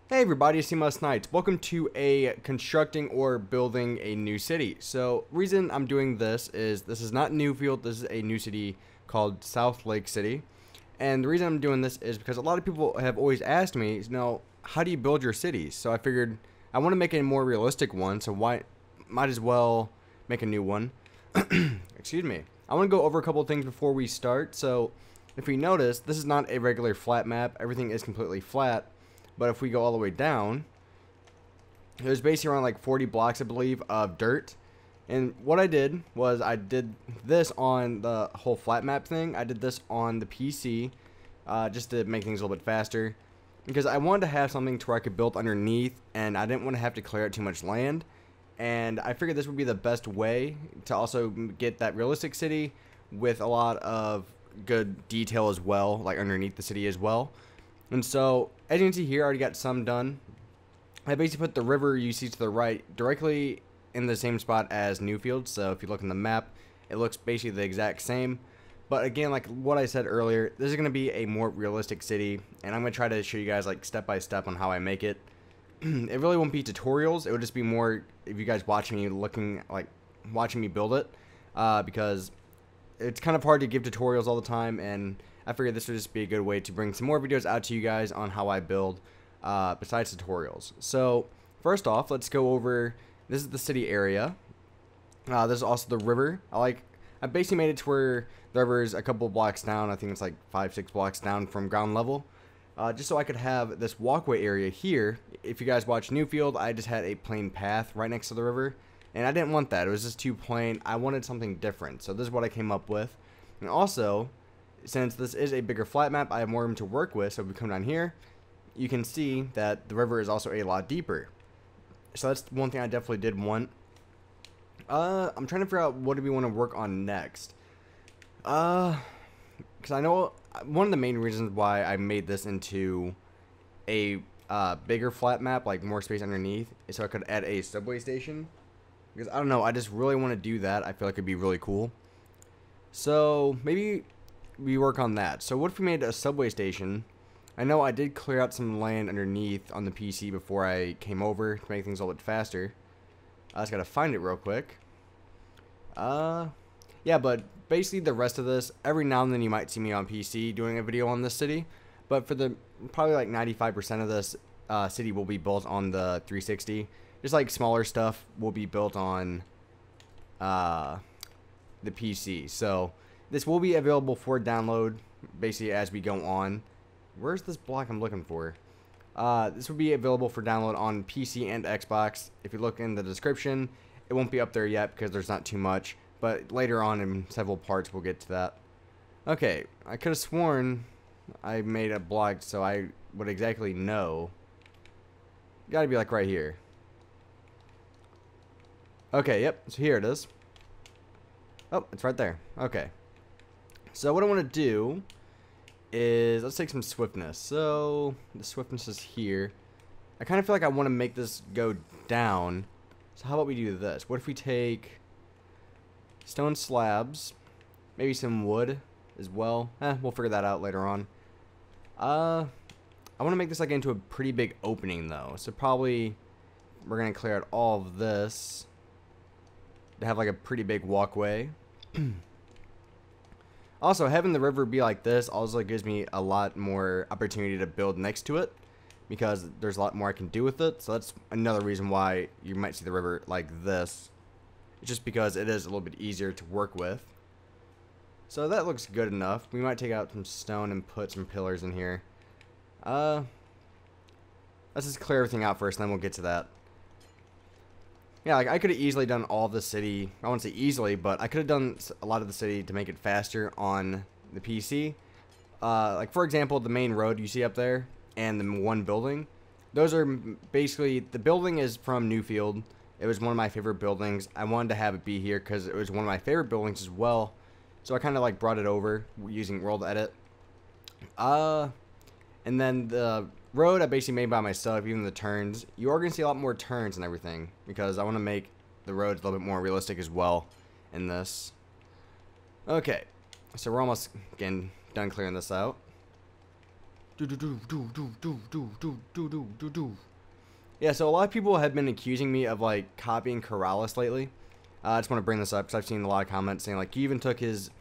Hey everybody, it's CMS Knights. Welcome to a constructing or building a new city. So, reason I'm doing this is not Newfield, this is a new city called South Lake City. And the reason I'm doing this is because a lot of people have always asked me, how do you build your cities? So I figured I want to make a more realistic one, so might as well make a new one. Excuse me. I want to go over a couple of things before we start. So, if you notice, this is not a regular flat map. Everything is completely flat. But if we go all the way down, there's basically around like 40 blocks, I believe, of dirt. And what I did was I did this on the whole flat map thing. I did this on the PC just to make things a little bit faster. Because I wanted to have something to where I could build underneath, and I didn't want to have to clear out too much land. And I figured this would be the best way to also get that realistic city with a lot of good detail as well, like underneath the city as well. And so, as you can see here, I already got some done. I basically put the river you see to the right directly in the same spot as Newfield. So if you look in the map, it looks basically the exact same. But again, like what I said earlier, this is going to be a more realistic city. And I'm going to try to show you guys like step by step on how I make it. It really won't be tutorials. It would just be more if you guys watching me build it. Because it's kind of hard to give tutorials all the time, and I figured this would just be a good way to bring some more videos out to you guys on how I build besides tutorials. So first off, let's go over, this is the city area. This is also the river. I basically made it to where the river is a couple blocks down. I think it's like 5-6 blocks down from ground level. Just so I could have this walkway area here. If you guys watch Newfield, I just had a plain path right next to the river. And I didn't want that. It was just too plain. I wanted something different. So this is what I came up with. And also, since this is a bigger flat map, I have more room to work with. So if we come down here, you can see that the river is also a lot deeper. So that's one thing I definitely did want. I'm trying to figure out what do we want to work on next. Because I know one of the main reasons why I made this into a bigger flat map, like more space underneath, is so I could add a subway station. Because, I don't know, I just really want to do that. I feel like it'd be really cool. So, maybe we work on that. So, what if we made a subway station? I know I did clear out some land underneath on the PC before I came over to make things a little bit faster. I just gotta find it real quick. Yeah, but basically the rest of this, every now and then you might see me on PC doing a video on this city. But for the, probably like 95% of this city will be built on the 360. Just like smaller stuff will be built on the PC. So this will be available for download basically as we go on. Where's this block I'm looking for? This will be available for download on PC and Xbox. If you look in the description, it won't be up there yet because there's not too much. But later on in several parts we'll get to that. Okay, I could have sworn I made a block so I would exactly know. Gotta be like right here. Okay, yep, so here it is. Oh, it's right there. Okay. So what I want to do is, let's take some swiftness. So, the swiftness is here. I kind of feel like I want to make this go down. So how about we do this? What if we take stone slabs, maybe some wood as well. We'll figure that out later on. I want to make this like into a pretty big opening though. So probably we're going to clear out all of this to have like a pretty big walkway. Also, having the river be like this also gives me a lot more opportunity to build next to it because there's a lot more I can do with it. So that's another reason why you might see the river like this. It's just because it is a little bit easier to work with. So that looks good enough. We might take out some stone and put some pillars in here. Let's just clear everything out first and then we'll get to that. Yeah, like I could have easily done all the city. I won't say easily, but I could have done a lot of the city to make it faster on the PC. Like for example, the main road you see up there and the one building. Those are basically, the building is from Newfield. It was one of my favorite buildings. I wanted to have it be here because it was one of my favorite buildings as well. So I kind of like brought it over using World Edit. And then the road I basically made by myself, even the turns. You are going to see a lot more turns and everything because I want to make the roads a little bit more realistic as well in this. Okay, so we're almost, again, done clearing this out. Yeah, so a lot of people have been accusing me of like copying Keralis lately. I just want to bring this up because I've seen a lot of comments saying like you even took his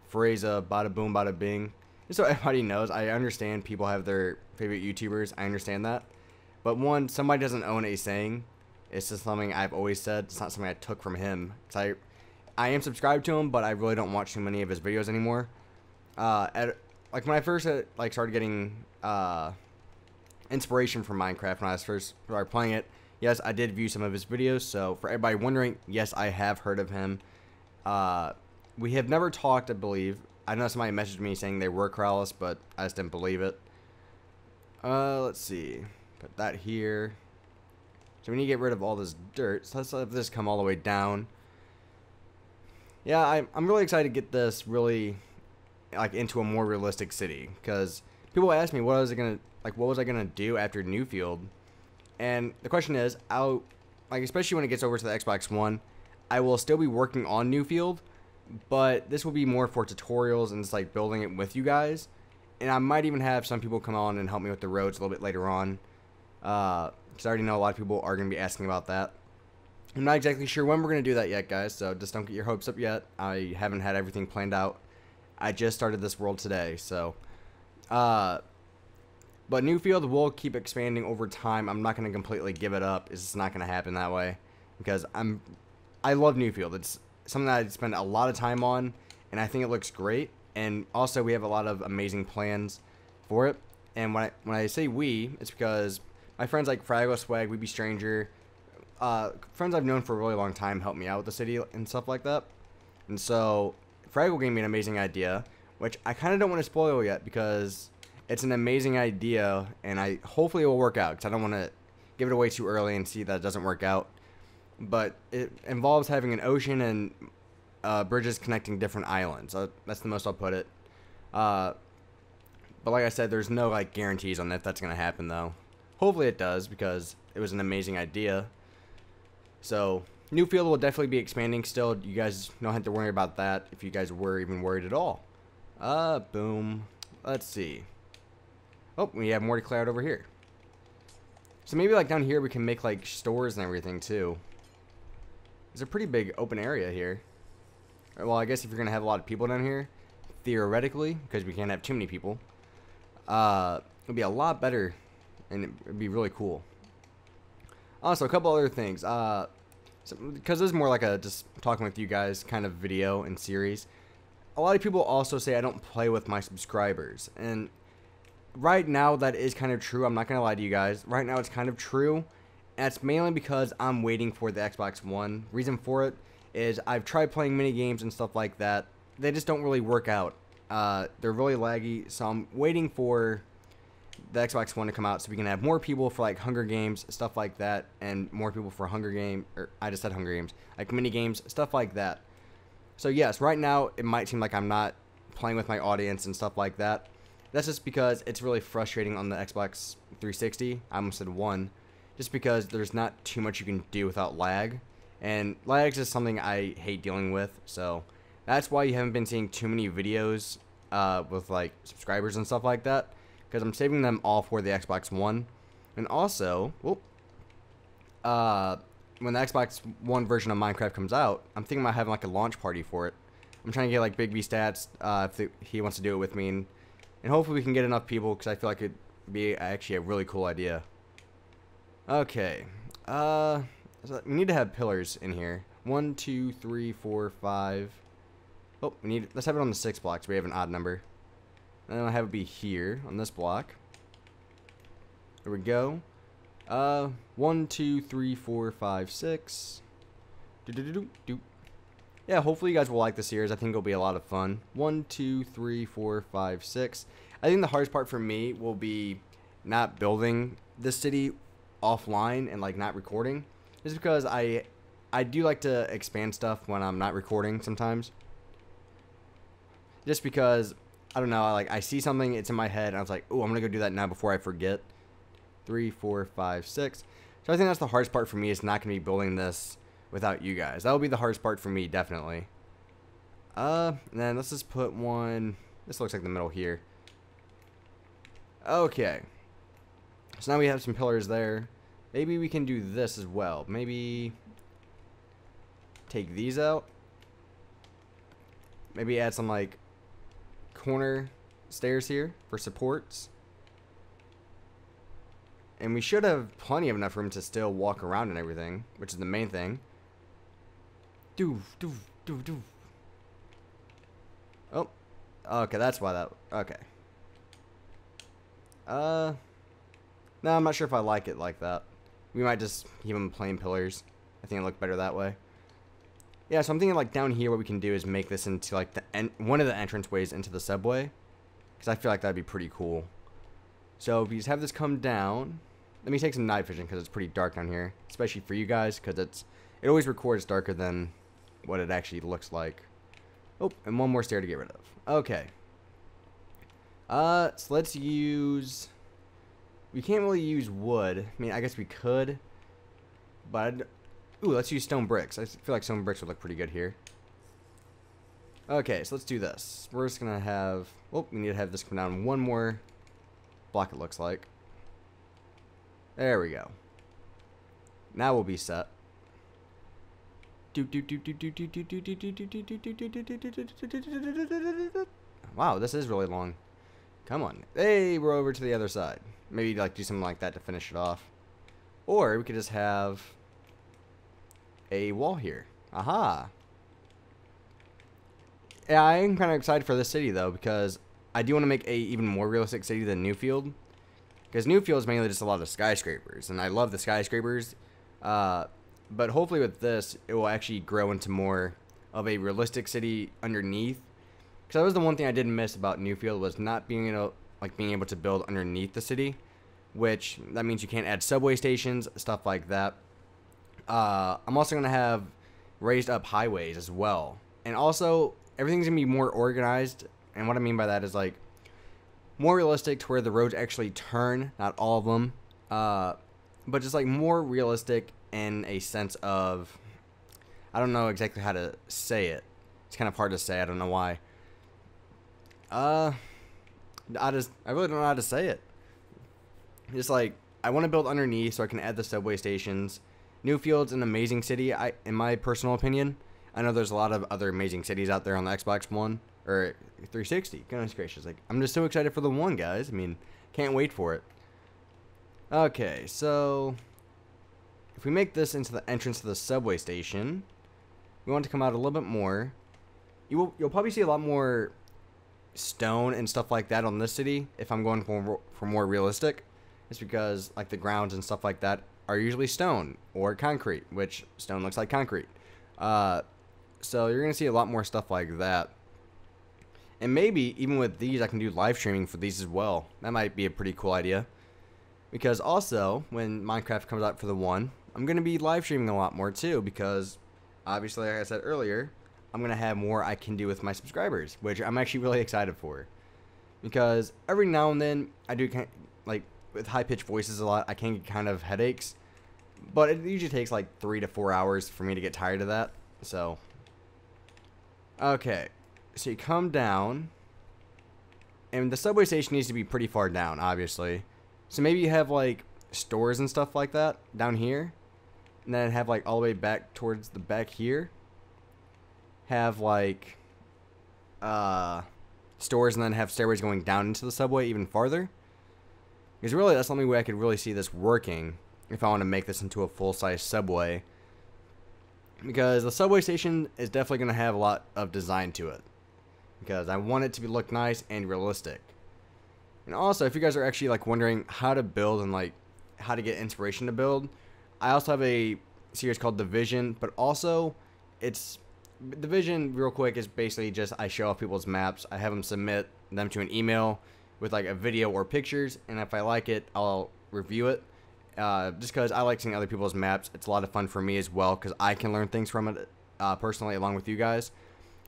phrase bada boom bada bing. Just so everybody knows, I understand people have their favorite YouTubers. I understand that. But one, somebody doesn't own a saying. It's just something I've always said. It's not something I took from him. Cause I am subscribed to him, but I really don't watch too many of his videos anymore. Like when I first started getting inspiration from Minecraft when I was first started playing it, yes, I did view some of his videos. So for everybody wondering, yes, I have heard of him. We have never talked, I believe. I know somebody messaged me saying they were Keralis, but I just didn't believe it. Let's see. Put that here. So we need to get rid of all this dirt. So let's let this come all the way down. Yeah, I'm really excited to get this really like into a more realistic city, because people ask me what was I gonna do after Newfield, and the question is, especially when it gets over to the Xbox One, I will still be working on Newfield, but this will be more for tutorials and just like building it with you guys, and I might even have some people come on and help me with the roads a little bit later on, because I already know a lot of people are gonna be asking about that. I'm not exactly sure when we're going to do that yet, guys, so just don't get your hopes up yet. I haven't had everything planned out. I just started this world today, so. But Newfield will keep expanding over time. I'm not going to completely give it up. It's just not going to happen that way, because I love Newfield. It's something that I spend a lot of time on, and I think it looks great. And also, we have a lot of amazing plans for it. And when I say we, it's because my friends like Fraggle Swag, Weeby Stranger, friends I've known for a really long time help me out with the city and stuff like that. And so Fraggle gave me an amazing idea, which I kind of don't want to spoil yet because it's an amazing idea, and hopefully it will work out, because I don't want to give it away too early and see that it doesn't work out. But it involves having an ocean and bridges connecting different islands. That's the most I'll put it. But like I said, there's no like guarantees on if that's going to happen, though. Hopefully it does, because it was an amazing idea. So, Newfield will definitely be expanding still. You guys don't have to worry about that if you guys were even worried at all. Boom. Let's see. Oh, we have more to clear out over here. So maybe like down here we can make like stores and everything too. There's a pretty big open area here. Well, I guess if you're going to have a lot of people down here, theoretically, because we can't have too many people, it'll be a lot better, and it'd be really cool. Also, a couple other things. Because this is more like a just talking with you guys kind of video and series. A lot of people also say I don't play with my subscribers. And right now that is kind of true. I'm not going to lie to you guys. Right now it's kind of true. And it's mainly because I'm waiting for the Xbox One. Reason for it is I've tried playing mini games and stuff like that. They just don't really work out. They're really laggy. So I'm waiting for the Xbox One to come out so we can have more people for like Hunger Games, stuff like that, and more people for Hunger Game, or I just said Hunger Games, like mini games, stuff like that. So yes, right now it might seem like I'm not playing with my audience and stuff like that. That's just because it's really frustrating on the Xbox 360. I almost said One, just because there's not too much you can do without lag, and lag is just something I hate dealing with. So that's why you haven't been seeing too many videos with like subscribers and stuff like that, because I'm saving them all for the Xbox One. And also, when the Xbox One version of Minecraft comes out, I'm thinking about having like a launch party for it. I'm trying to get like Big B Stats if he wants to do it with me, and hopefully we can get enough people, because I feel like it'd be actually a really cool idea. Okay, so we need to have pillars in here. 1, 2, 3, 4, 5. Oh, let's have it on the 6 block so we have an odd number. And then I'll have it be here on this block. There we go. 1, 2, 3, 4, 5, 6. Yeah, hopefully you guys will like the series. I think it'll be a lot of fun. 1, 2, 3, 4, 5, 6. I think the hardest part for me will be not building this city offline and like not recording. Just because I do like to expand stuff when I'm not recording sometimes. Just because, I don't know, I see something, it's in my head, and I was like, oh, I'm going to go do that now before I forget. 3, 4, 5, 6. So I think that's the hardest part for me, is not going to be building this without you guys. That will be the hardest part for me, definitely. And then let's just put one, this looks like the middle here. Okay. So now we have some pillars there. Maybe we can do this as well. Maybe take these out. Maybe add some like corner stairs here for supports. And we should have plenty of enough room to still walk around and everything, which is the main thing. Oh. Okay, that's why that... Okay. No, I'm not sure if I like it like that. We might just keep them plain pillars. I think it look better that way. Yeah, so I'm thinking like down here what we can do is make this into like one of the entrance ways into the subway. Because I feel like that'd be pretty cool. So if we just have this come down... Let me take some night vision because it's pretty dark down here. Especially for you guys because it always records darker than what it actually looks like. Oh, and one more stair to get rid of. Okay. So let's use... We can't really use wood. I mean, I guess we could. But... Ooh, let's use stone bricks. I feel like stone bricks would look pretty good here. Okay, so let's do this. We're just going to have... Oh, we need to have this come down one more block, it looks like. There we go. Now we'll be set. Wow, this is really long. Come on. Hey, we're over to the other side. Maybe like do something like that to finish it off. Or we could just have a wall here. Aha. Yeah, I am kind of excited for this city though because I do want to make a even more realistic city than Newfield. Because Newfield is mainly just a lot of skyscrapers, and I love the skyscrapers. But hopefully with this, it will actually grow into more of a realistic city underneath. Because that was the one thing I did miss about Newfield was not being able to build underneath the city, which that means you can't add subway stations, stuff like that. I'm also gonna have raised up highways as well, and also everything's gonna be more organized. And what I mean by that is like more realistic to where the roads actually turn, not all of them, but just like more realistic in a sense of, I don't know exactly how to say it. It's kind of hard to say. I don't know why. I really don't know how to say it. Just like I want to build underneath so I can add the subway stations. Newfield's an amazing city, in my personal opinion. I know there's a lot of other amazing cities out there on the Xbox One or 360. Goodness gracious, like I'm just so excited for the one, guys. I mean, can't wait for it. Okay, so if we make this into the entrance to the subway station, we want to come out a little bit more. You'll probably see a lot more stone and stuff like that on this city if I'm going for more realistic. It's because like the grounds and stuff like that are usually stone or concrete, which stone looks like concrete. So you're gonna see a lot more stuff like that. And maybe even with these, I can do live streaming for these as well. That might be a pretty cool idea. Because also, when Minecraft comes out for the one, I'm going to be live streaming a lot more too. Because, obviously, like I said earlier, I'm going to have more I can do with my subscribers. Which I'm actually really excited for. Because every now and then, I do, like, with high-pitched voices a lot, I can get kind of headaches. But it usually takes like 3 to 4 hours for me to get tired of that. So, okay. So you come down, and the subway station needs to be pretty far down, obviously. So maybe you have like stores and stuff like that down here, and then have like all the way back towards the back here. Have like stores, and then have stairways going down into the subway even farther. Because really, that's the only way I could really see this working if I want to make this into a full-size subway. Because the subway station is definitely going to have a lot of design to it. Because I want it to look nice and realistic. And also, if you guys are actually like wondering how to build and like how to get inspiration to build, I also have a series called The Vision. But also, it's The Vision, real quick, is basically just I show off people's maps. I have them submit them to an email with like a video or pictures, and if I like it, I'll review it. Just because I like seeing other people's maps. It's a lot of fun for me as well because I can learn things from it personally along with you guys.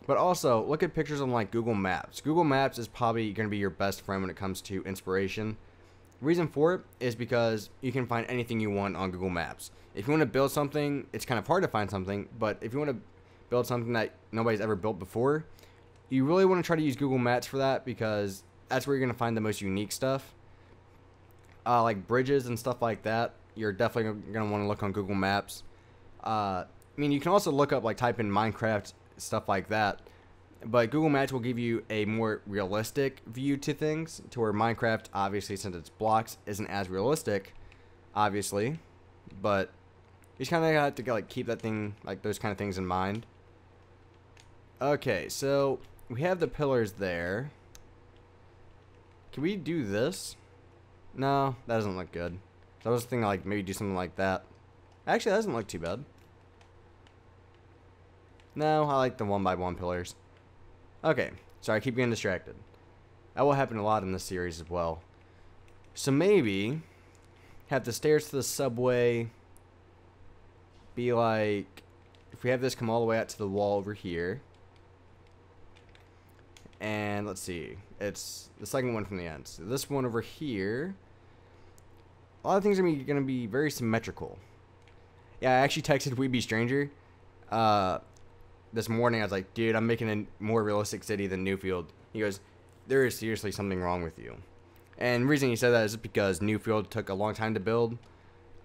But also, look at pictures on like Google Maps. Google Maps is probably going to be your best friend when it comes to inspiration. Reason for it is because you can find anything you want on Google Maps. If you want to build something, it's kind of hard to find something, but if you want to build something that nobody's ever built before, you really want to try to use Google Maps for that because that's where you're going to find the most unique stuff. like bridges and stuff like that, you're definitely gonna want to look on Google Maps. I mean, you can also look up, like, type in Minecraft, stuff like that. But Google Maps will give you a more realistic view to things, to where Minecraft, obviously, since it's blocks, isn't as realistic, obviously. But you just kind of have to, like, keep that thing, like, those kind of things in mind. Okay, so we have the pillars there. Can we do this? No, that doesn't look good. So I was thinking, like, maybe do something like that. Actually, that doesn't look too bad. No, I like the 1x1 pillars. Okay, sorry, I keep getting distracted. That will happen a lot in this series as well. So maybe have the stairs to the subway be like, if we have this come all the way out to the wall over here. And let's see, it's the second one from the end. So this one over here, a lot of things are going to be very symmetrical. Yeah, I actually texted Weeby Stranger this morning. I was like, dude, I'm making a more realistic city than Newfield. He goes, there is seriously something wrong with you. And the reason he said that is because Newfield took a long time to build.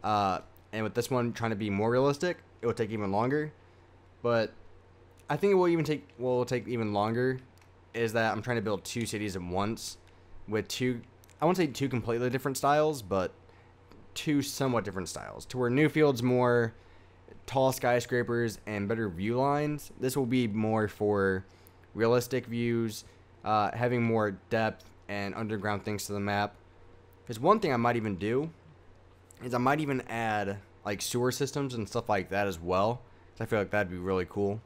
And with this one trying to be more realistic, it will take even longer. But I think it will take even longer is that I'm trying to build 2 cities at once with I won't say 2 completely different styles, but 2 somewhat different styles. To where Newfield's more tall skyscrapers and better view lines. This will be more for realistic views, having more depth and underground things to the map. There's one thing I might even do is I might even add like sewer systems and stuff like that as well. I feel like that'd be really cool.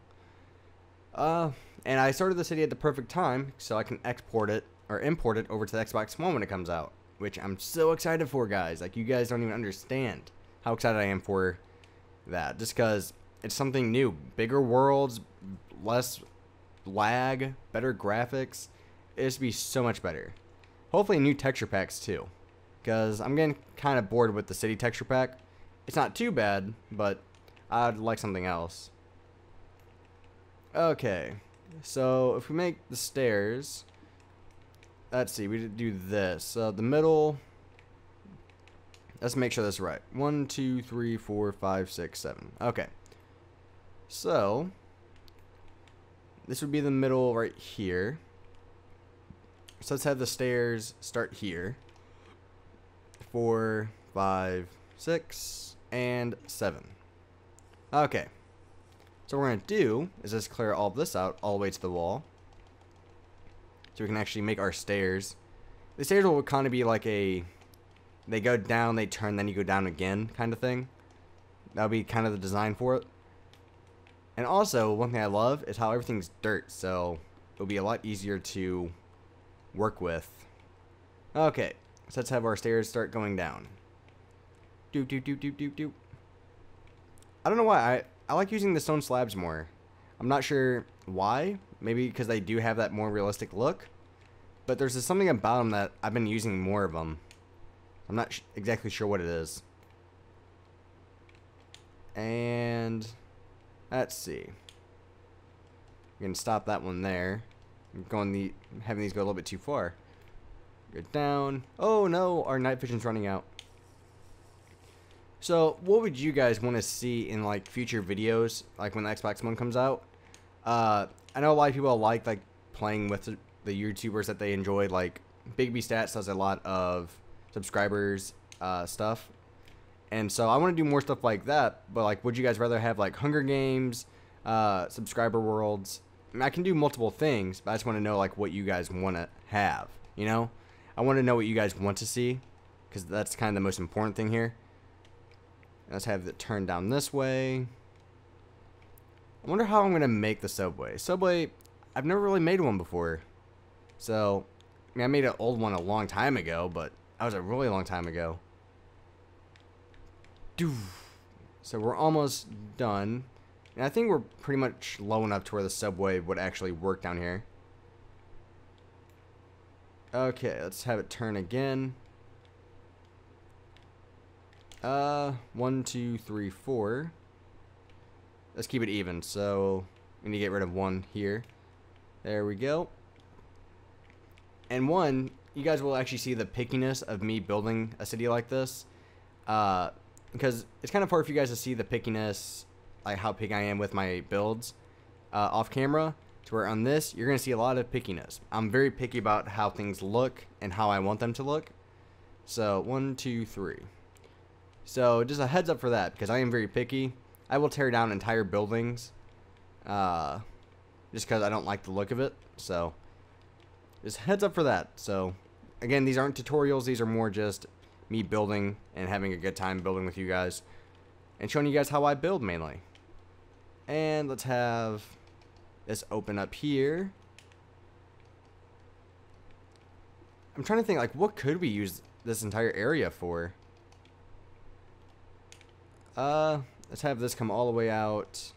And I started the city at the perfect time so I can export it or import it over to the Xbox One when it comes out, which I'm so excited for, guys. Like, you guys don't even understand how excited I am for that, just because it's something new. Bigger worlds, less lag, better graphics. It'll be so much better. Hopefully new texture packs too, because I'm getting kind of bored with the city texture pack. It's not too bad, but I'd like something else. Okay, so if we make the stairs, let's see, we do this. The middle, let's make sure that's right. 1, 2, 3, 4, 5, 6, 7. Okay. So this would be the middle right here. So let's have the stairs start here. 4, 5, 6, and 7. Okay. So what we're going to do is just clear all of this out all the way to the wall. So we can actually make our stairs. The stairs will kind of be like they go down, they turn, then you go down again kind of thing. That'll be kind of the design for it. And also, one thing I love is how everything's dirt, so it'll be a lot easier to work with. Okay, so let's have our stairs start going down. Doop, doop, doop, doop, doop, doop. I don't know why, I like using the stone slabs more. I'm not sure why. Maybe because they do have that more realistic look. But there's just something about them that I've been using more of them. I'm not exactly sure what it is. And let's see. We can stop that one there. I'm having these go a little bit too far. Go down. Oh no, our night vision's running out. So, what would you guys want to see in like future videos, like when the Xbox One comes out? I know a lot of people like playing with the YouTubers that they enjoy. Like Big B Stats does a lot of subscribers stuff, and so I want to do more stuff like that. But like, would you guys rather have like Hunger Games, subscriber worlds? I mean, I can do multiple things, but I just want to know like what you guys want to have. You know, I want to know what you guys want to see, because that's kind of the most important thing here. Let's have it turn down this way. I wonder how I'm going to make the subway. Subway, I've never really made one before. So, I mean, I made an old one a long time ago, but that was a really long time ago. So we're almost done. And I think we're pretty much low enough to where the subway would actually work down here. Okay, let's have it turn again. 1, 2, 3, 4. Let's keep it even. So we need to get rid of 1 here. There we go. And 1, you guys will actually see the pickiness of me building a city like this. Because it's kind of hard for you guys to see the pickiness, like how picky I am with my builds off camera. To where on this, you're going to see a lot of pickiness. I'm very picky about how things look and how I want them to look. So, 1, 2, 3. So, just a heads up for that, because I am very picky. I will tear down entire buildings, just because I don't like the look of it. So, just heads up for that. So, again, these aren't tutorials. These are more just me building and having a good time building with you guys. And showing you guys how I build, mainly. And let's have this open up here. I'm trying to think, like, what could we use this entire area for? Let's have this come all the way out.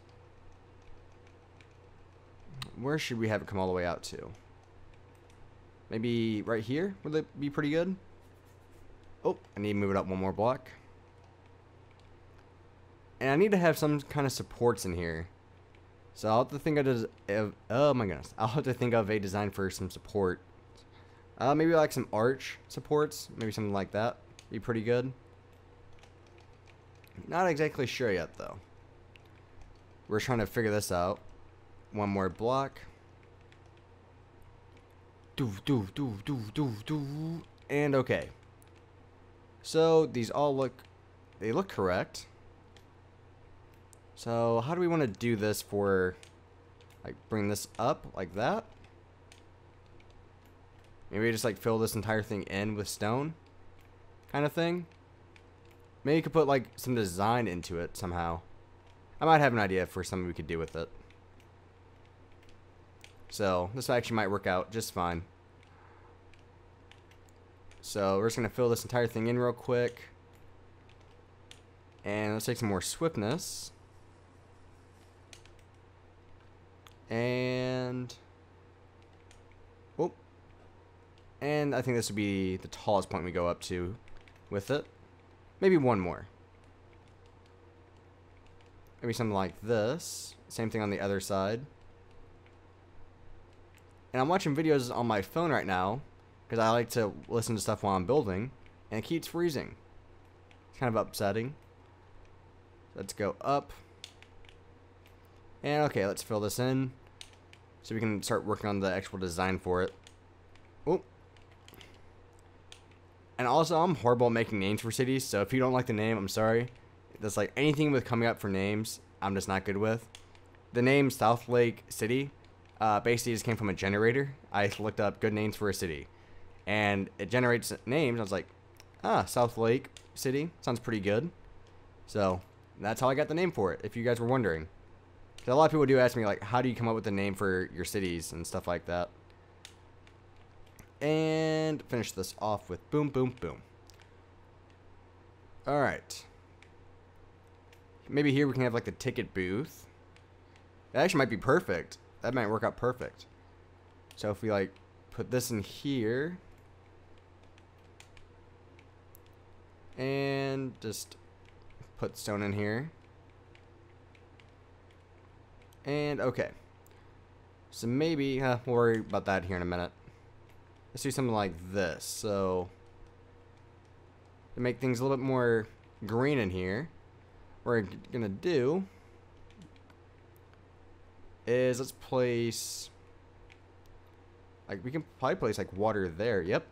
Where should we have it come all the way out to? Maybe right here? Would it be pretty good? Oh, I need to move it up one more block. And I need to have some kind of supports in here. So I'll have to think of, oh my goodness, I'll have to think of a design for some support. Maybe like some arch supports, maybe something like that. Be pretty good. Not exactly sure yet though. We're trying to figure this out. One more block. And okay. So these all look, they look correct. So how do we want to do this for, like, bring this up like that? Maybe just like fill this entire thing in with stone kind of thing. Maybe you could put like some design into it somehow. I might have an idea for something we could do with it. So this actually might work out just fine. So we're just going to fill this entire thing in real quick. And let's take some more swiftness. And I think this would be the tallest point we go up to with it. Maybe one more. Maybe something like this. Same thing on the other side. And I'm watching videos on my phone right now because I like to listen to stuff while I'm building, and it keeps freezing. It's kind of upsetting. Let's go up. And okay, let's fill this in so we can start working on the actual design for it. Oh. And also, I'm horrible at making names for cities, so if you don't like the name, I'm sorry. That's like anything with coming up for names, I'm just not good with. The name South Lake City basically just came from a generator. I looked up good names for a city, and it generates names. I was like, South Lake City sounds pretty good. So that's how I got the name for it, if you guys were wondering. A lot of people do ask me, like, how do you come up with a name for your cities and stuff like that. And finish this off with boom, boom, boom. Alright. Maybe here we can have, like, the ticket booth. That actually might be perfect. That might work out perfect. So if we, like, put this in here. And just put stone in here. And okay. So maybe, we'll worry about that here in a minute. Let's do something like this. So, to make things a little bit more green in here, what we're gonna do is let's place, like, we can probably place like water there. Yep.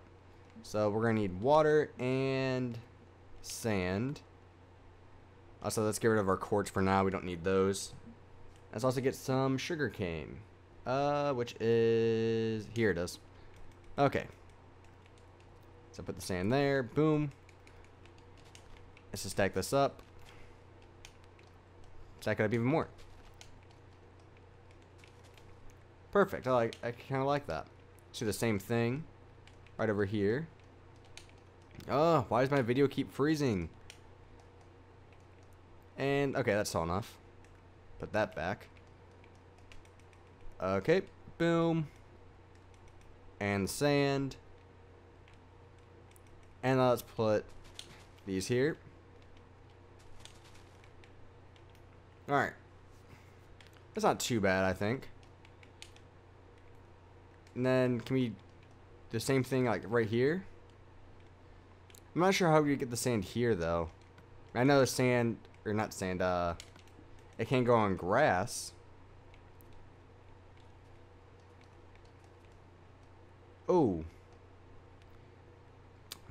So we're gonna need water and sand. Also, let's get rid of our quartz for now. We don't need those. Let's also get some sugar cane, which is, here it is. Okay. So put the sand there. Boom. Let's just stack this up. Stack it up even more. Perfect. I kind of like that. Let's do the same thing right over here. Oh, why does my video keep freezing? And okay, that's tall enough. Put that back. Okay, boom. And sand. And let's put these here. Alright. That's not too bad, I think. And then, can we the same thing like right here. I'm not sure how we get the sand here though. I know the sand, or not sand, it can't go on grass. Oh.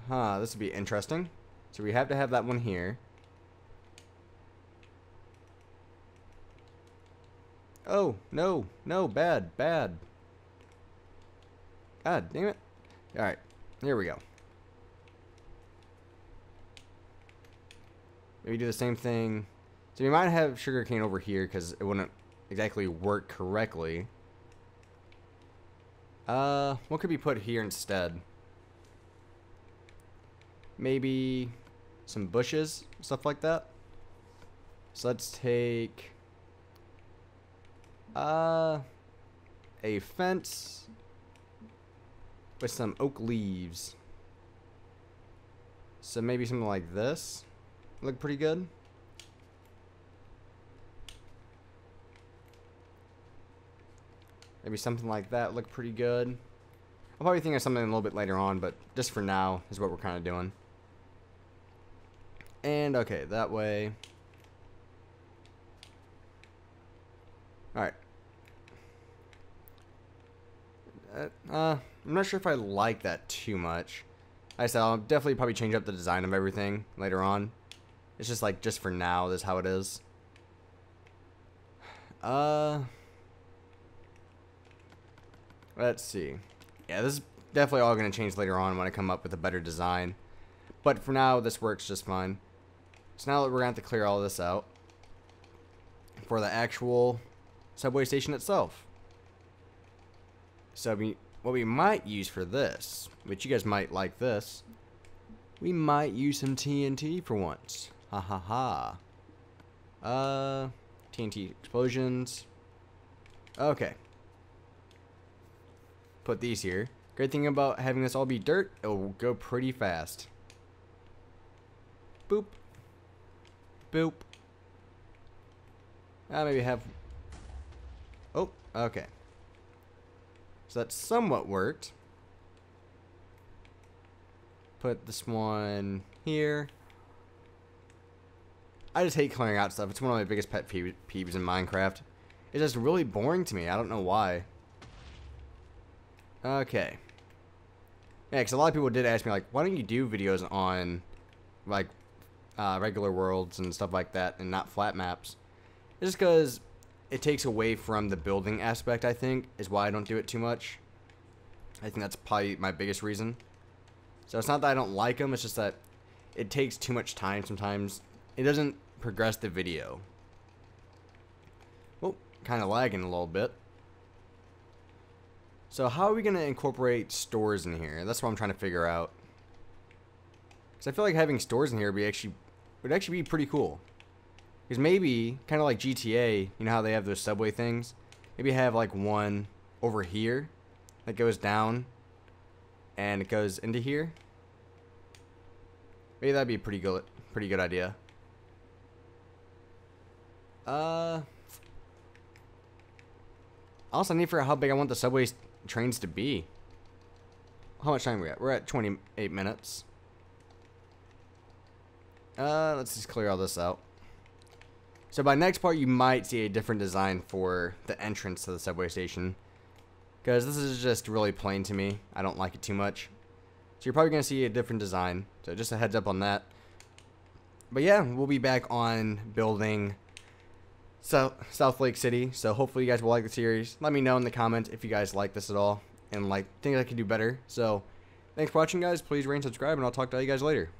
Huh, this would be interesting. So we have to have that one here. Oh, no, no, bad, bad. God damn it. Alright, here we go. Maybe do the same thing. So we might have sugarcane over here because it wouldn't exactly work correctly. What could be put here instead? Maybe some bushes, stuff like that. So let's take a fence with some oak leaves. So maybe something like this. Look pretty good. Maybe something like that look pretty good. I'll probably think of something a little bit later on, but just for now is what we're kind of doing. And okay, that way. Alright. I'm not sure if I like that too much. Like I said, I'll definitely probably change up the design of everything later on. It's just like, just for now, this is how it is. Let's see. Yeah, this is definitely all going to change later on when I come up with a better design. But for now, this works just fine. So now we're going to have to clear all this out for the actual subway station itself. So what we might use for this, which you guys might like this, we might use some TNT for once. Ha ha ha. TNT explosions. Okay. Put these here. Great thing about having this all be dirt, it will go pretty fast. Boop. Boop. Maybe have... Oh, okay. So that somewhat worked. Put this one here. I just hate clearing out stuff. It's one of my biggest pet peeves in Minecraft. It's just really boring to me. I don't know why. Okay. Yeah, because a lot of people did ask me, like, why don't you do videos on, like, regular worlds and stuff like that and not flat maps? It's just because it takes away from the building aspect, I think, is why I don't do it too much. I think that's probably my biggest reason. So it's not that I don't like them, it's just that it takes too much time sometimes. It doesn't progress the video. Oh, kind of lagging a little bit. So how are we going to incorporate stores in here? That's what I'm trying to figure out. Because I feel like having stores in here would actually be pretty cool. Because maybe, kind of like GTA, you know how they have those subway things? Maybe have like one over here that goes down and it goes into here. Maybe that'd be a pretty good idea. I also need to figure out how big I want the subway trains to be. How much time are we at? We're at 28 minutes. Let's just clear all this out. So by next part, you might see a different design for the entrance to the subway station. Because this is just really plain to me. I don't like it too much. So you're probably going to see a different design. So just a heads up on that. But yeah, we'll be back on building South Lake City. So hopefully you guys will like the series. Let me know in the comments if you guys like this at all. And like think I could do better. So thanks for watching, guys. Please rate and subscribe. And I'll talk to you guys later.